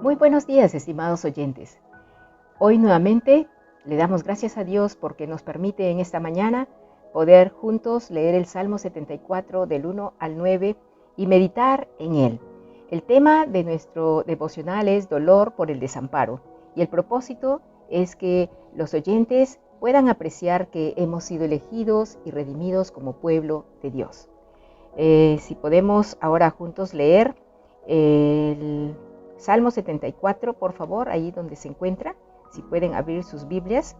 Muy buenos días, estimados oyentes. Hoy nuevamente le damos gracias a Dios porque nos permite en esta mañana poder juntos leer el Salmo 74 del 1 al 9 y meditar en él. El tema de nuestro devocional es dolor por el desamparo y el propósito es que los oyentes puedan apreciar que hemos sido elegidos y redimidos como pueblo de Dios. Si podemos ahora juntos leer el Salmo 74, por favor, ahí donde se encuentra, si pueden abrir sus Biblias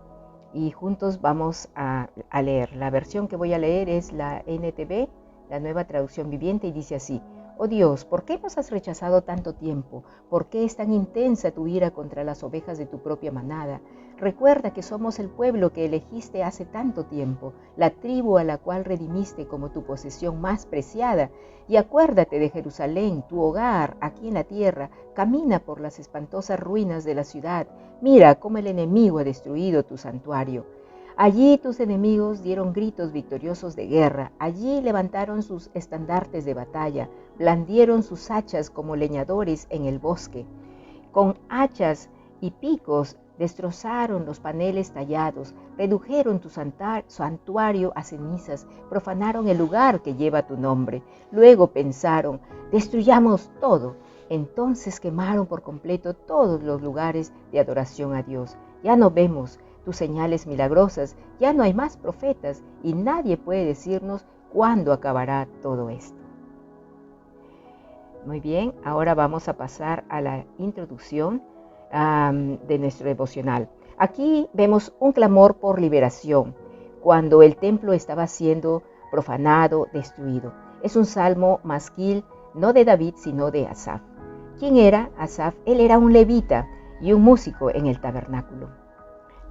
y juntos vamos a leer. La versión que voy a leer es la NTV, la Nueva Traducción Viviente, y dice así: Oh Dios, ¿por qué nos has rechazado tanto tiempo? ¿Por qué es tan intensa tu ira contra las ovejas de tu propia manada? Recuerda que somos el pueblo que elegiste hace tanto tiempo, la tribu a la cual redimiste como tu posesión más preciada. Y acuérdate de Jerusalén, tu hogar, aquí en la tierra. Camina por las espantosas ruinas de la ciudad. Mira cómo el enemigo ha destruido tu santuario. Allí tus enemigos dieron gritos victoriosos de guerra. Allí levantaron sus estandartes de batalla, blandieron sus hachas como leñadores en el bosque. Con hachas y picos destrozaron los paneles tallados, redujeron tu santuario a cenizas, profanaron el lugar que lleva tu nombre. Luego pensaron: destruyamos todo. Entonces quemaron por completo todos los lugares de adoración a Dios. Ya no vemos tus señales milagrosas, ya no hay más profetas y nadie puede decirnos cuándo acabará todo esto. Muy bien, ahora vamos a pasar a la introducción de nuestro devocional. Aquí vemos un clamor por liberación cuando el templo estaba siendo profanado, destruido. Es un salmo masquil, no de David, sino de Asaf. ¿Quién era Asaf? Él era un levita y un músico en el tabernáculo.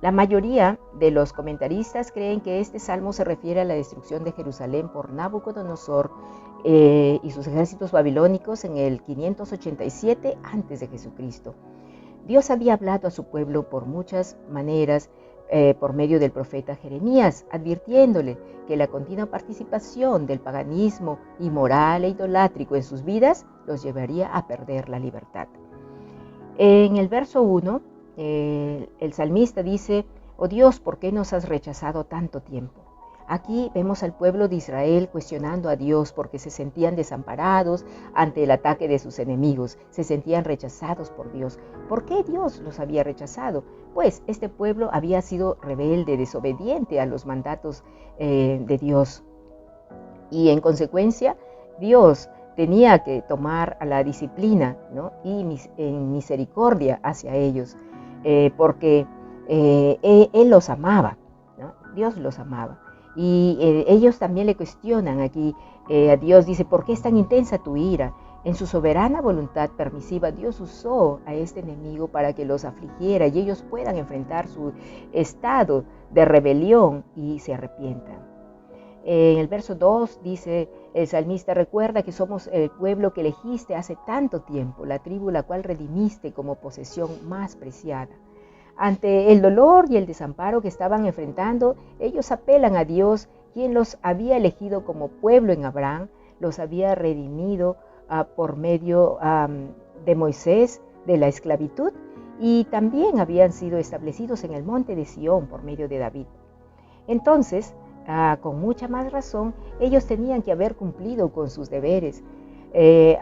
La mayoría de los comentaristas creen que este salmo se refiere a la destrucción de Jerusalén por Nabucodonosor y sus ejércitos babilónicos en el 587 a.C. Dios había hablado a su pueblo por muchas maneras por medio del profeta Jeremías, advirtiéndole que la continua participación del paganismo inmoral e idolátrico en sus vidas los llevaría a perder la libertad. En el verso 1, el salmista dice: Oh Dios, ¿por qué nos has rechazado tanto tiempo? Aquí vemos al pueblo de Israel cuestionando a Dios porque se sentían desamparados ante el ataque de sus enemigos, se sentían rechazados por Dios. ¿Por qué Dios los había rechazado? Pues este pueblo había sido rebelde, desobediente a los mandatos de Dios. Y en consecuencia, Dios tenía que tomar a la disciplina, ¿no? Y en misericordia hacia ellos, porque Él los amaba, ¿no? Dios los amaba. Y ellos también le cuestionan aquí a Dios, dice: ¿por qué es tan intensa tu ira? En su soberana voluntad permisiva, Dios usó a este enemigo para que los afligiera y ellos puedan enfrentar su estado de rebelión y se arrepientan. En el verso 2 dice el salmista: recuerda que somos el pueblo que elegiste hace tanto tiempo, la tribu la cual redimiste como posesión más preciada. Ante el dolor y el desamparo que estaban enfrentando, ellos apelan a Dios, quien los había elegido como pueblo en Abraham, los había redimido por medio de Moisés de la esclavitud, y también habían sido establecidos en el monte de Sión por medio de David. Entonces, con mucha más razón, ellos tenían que haber cumplido con sus deberes,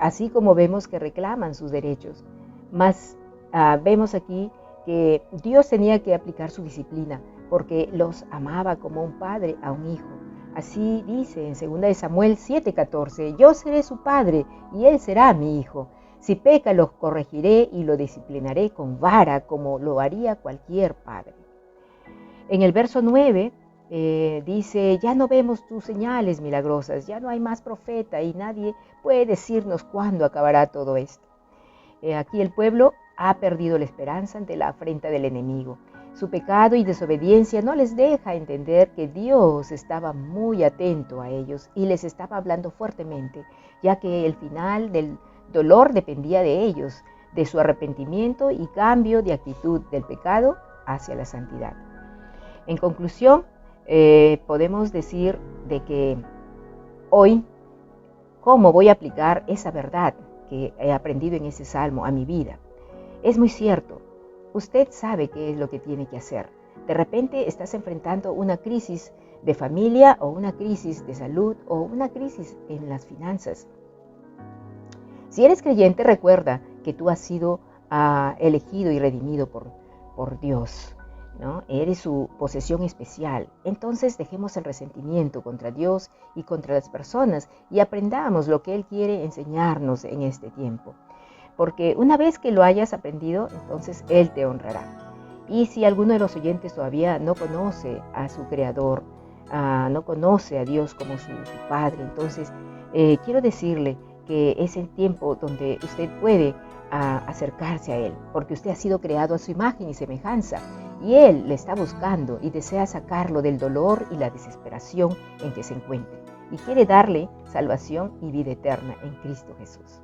así como vemos que reclaman sus derechos. Mas vemos aquí que Dios tenía que aplicar su disciplina, porque los amaba como un padre a un hijo. Así dice en 2 Samuel 7:14: yo seré su padre y él será mi hijo. Si peca, lo corregiré y lo disciplinaré con vara, como lo haría cualquier padre. En el verso 9 dice: ya no vemos tus señales milagrosas, ya no hay más profeta y nadie puede decirnos cuándo acabará todo esto. Aquí el pueblo ha perdido la esperanza ante la afrenta del enemigo. Su pecado y desobediencia no les deja entender que Dios estaba muy atento a ellos y les estaba hablando fuertemente, ya que el final del dolor dependía de ellos, de su arrepentimiento y cambio de actitud del pecado hacia la santidad. En conclusión, podemos decir de que hoy ¿cómo voy a aplicar esa verdad que he aprendido en ese salmo a mi vida? Es muy cierto, usted sabe qué es lo que tiene que hacer. De repente estás enfrentando una crisis de familia o una crisis de salud o una crisis en las finanzas. Si eres creyente, recuerda que tú has sido elegido y redimido por Dios, ¿no? Eres su posesión especial. Entonces dejemos el resentimiento contra Dios y contra las personas y aprendamos lo que Él quiere enseñarnos en este tiempo. Porque una vez que lo hayas aprendido, entonces Él te honrará. Y si alguno de los oyentes todavía no conoce a su Creador, no conoce a Dios como su Padre, entonces quiero decirle que es el tiempo donde usted puede acercarse a Él, porque usted ha sido creado a su imagen y semejanza, y Él le está buscando y desea sacarlo del dolor y la desesperación en que se encuentre, y quiere darle salvación y vida eterna en Cristo Jesús.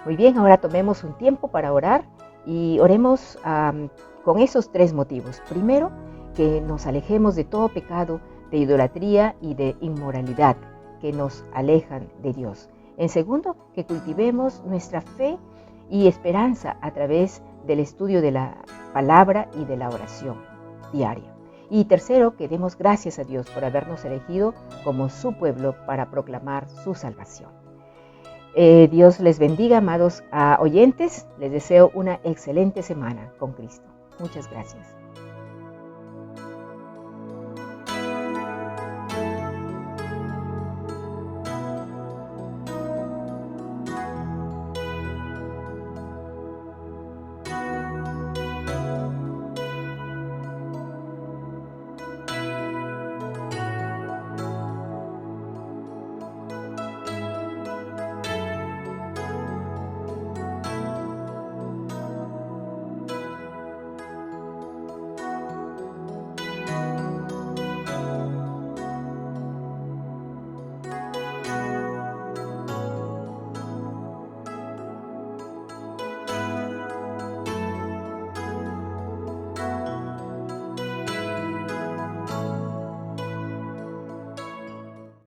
Muy bien, ahora tomemos un tiempo para orar y oremos con esos 3 motivos. Primero, que nos alejemos de todo pecado, de idolatría y de inmoralidad que nos alejan de Dios. En segundo, que cultivemos nuestra fe y esperanza a través del estudio de la palabra y de la oración diaria. Y tercero, que demos gracias a Dios por habernos elegido como su pueblo para proclamar su salvación. Dios les bendiga, amados oyentes. Les deseo una excelente semana con Cristo. Muchas gracias.